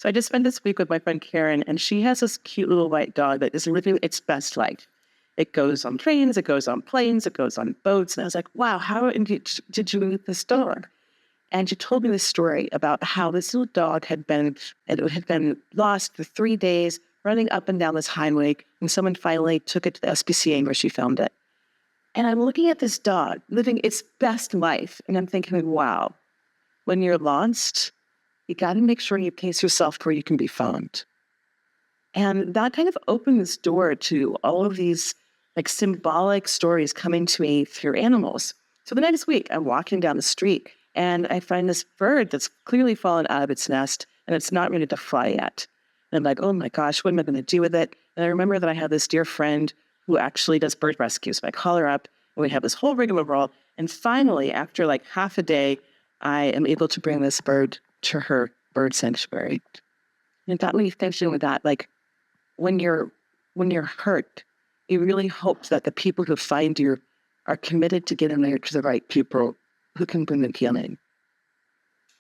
So I just spent this week with my friend Karen, and she has this cute little white dog that is living its best life. It goes on trains, it goes on planes, it goes on boats. And I was like, wow, how did you meet this dog? And she told me this story about how this little dog had been lost for 3 days, running up and down this highway, and someone finally took it to the SPCA where she found it. And I'm looking at this dog living its best life, and I'm thinking, wow, when you're lost, you got to make sure you place yourself where you can be found. And that kind of opened this door to all of these like symbolic stories coming to me through animals. So the next week, I'm walking down the street, and I find this bird that's clearly fallen out of its nest, and it's not ready to fly yet. And I'm like, oh my gosh, what am I going to do with it? And I remember that I have this dear friend who actually does bird rescue. So I call her up, and we have this whole rigmarole. And finally, after like half a day, I am able to bring this bird to her bird sanctuary. And it got me thinking with that, like when you're hurt, you really hope that the people who find you are committed to getting there to the right people who can bring them healing.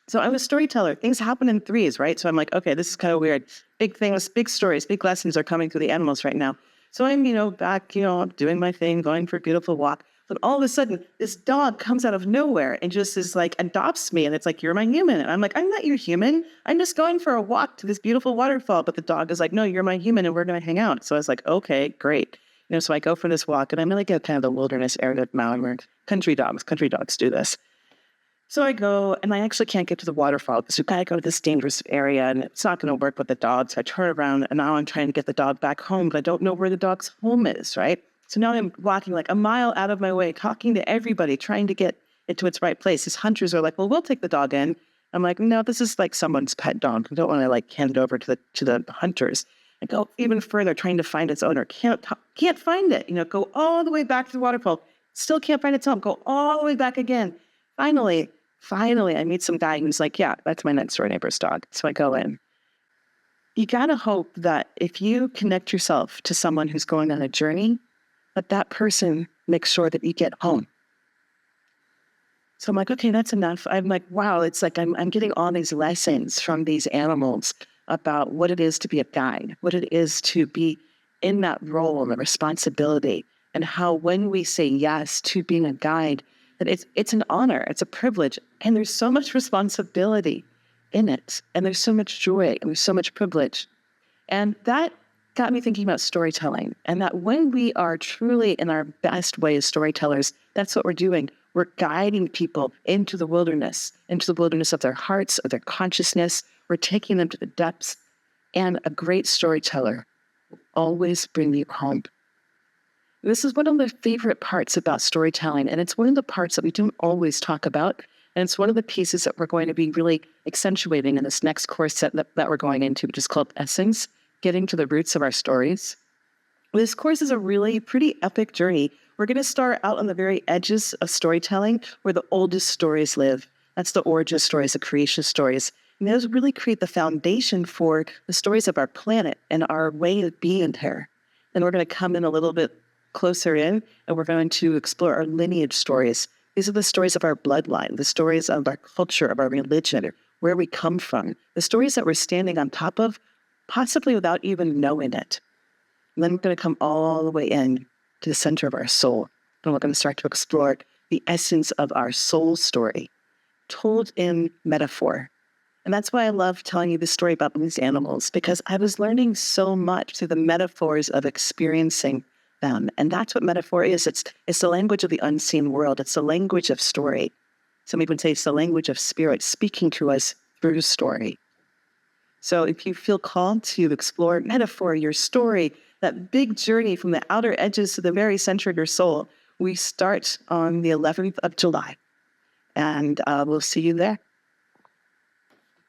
So I'm a storyteller. Things happen in threes, right? So I'm like, okay, this is kind of weird. Big things, big stories, big lessons are coming through the animals right now. So I'm, back, doing my thing, going for a beautiful walk. But all of a sudden, this dog comes out of nowhere and just is like, adopts me. And it's like, you're my human. And I'm like, I'm not your human. I'm just going for a walk to this beautiful waterfall. But the dog is like, no, you're my human and we're going to hang out. So I was like, okay, great. So I go for this walk, and I'm like at kind of the wilderness area of Maui where country dogs do this. So I go, and I actually can't get to the waterfall because you got to go to this dangerous area, and it's not going to work with the dog. So I turn around, and now I'm trying to get the dog back home, but I don't know where the dog's home is, right? So now I'm walking like a mile out of my way, talking to everybody, trying to get it to its right place. These hunters are like, well, we'll take the dog in. I'm like, no, this is like someone's pet dog. I don't want to like hand it over to the hunters. I go even further, trying to find its owner. Can't find it. Go all the way back to the waterfall. Still can't find its home. Go all the way back again. Finally, I meet some guy who's like, yeah, that's my next door neighbor's dog. So I go in. You got to hope that if you connect yourself to someone who's going on a journey, that person makes sure that you get home. So I'm like, okay, that's enough. I'm like, wow, it's like I'm getting all these lessons from these animals about what it is to be a guide, what it is to be in that role and the responsibility, and how when we say yes to being a guide, that it's an honor, it's a privilege, and there's so much responsibility in it, and there's so much joy, and there's so much privilege. And that got me thinking about storytelling, and that when we are truly in our best way as storytellers, that's what we're doing. We're guiding people into the wilderness of their hearts, of their consciousness. We're taking them to the depths, and a great storyteller will always bring you home. This is one of the favorite parts about storytelling, and it's one of the parts that we don't always talk about, and it's one of the pieces that we're going to be really accentuating in this next course set that we're going into, which is called Essence, Getting to the Roots of Our Stories. This course is a really pretty epic journey. We're going to start out on the very edges of storytelling, where the oldest stories live. That's the origin stories, the creation stories. And those really create the foundation for the stories of our planet and our way of being here. Then we're going to come in a little bit closer in, and we're going to explore our lineage stories. These are the stories of our bloodline, the stories of our culture, of our religion, where we come from, the stories that we're standing on top of, possibly without even knowing it. And then we're going to come all the way in to the center of our soul. And we're going to start to explore the essence of our soul story, told in metaphor. And that's why I love telling you this story about these animals, because I was learning so much through the metaphors of experiencing them. And that's what metaphor is. It's the language of the unseen world. It's the language of story. Some even say it's the language of spirit speaking to us through story. So if you feel called to explore metaphor, your story, that big journey from the outer edges to the very center of your soul, we start on the 11th of July. And we'll see you there.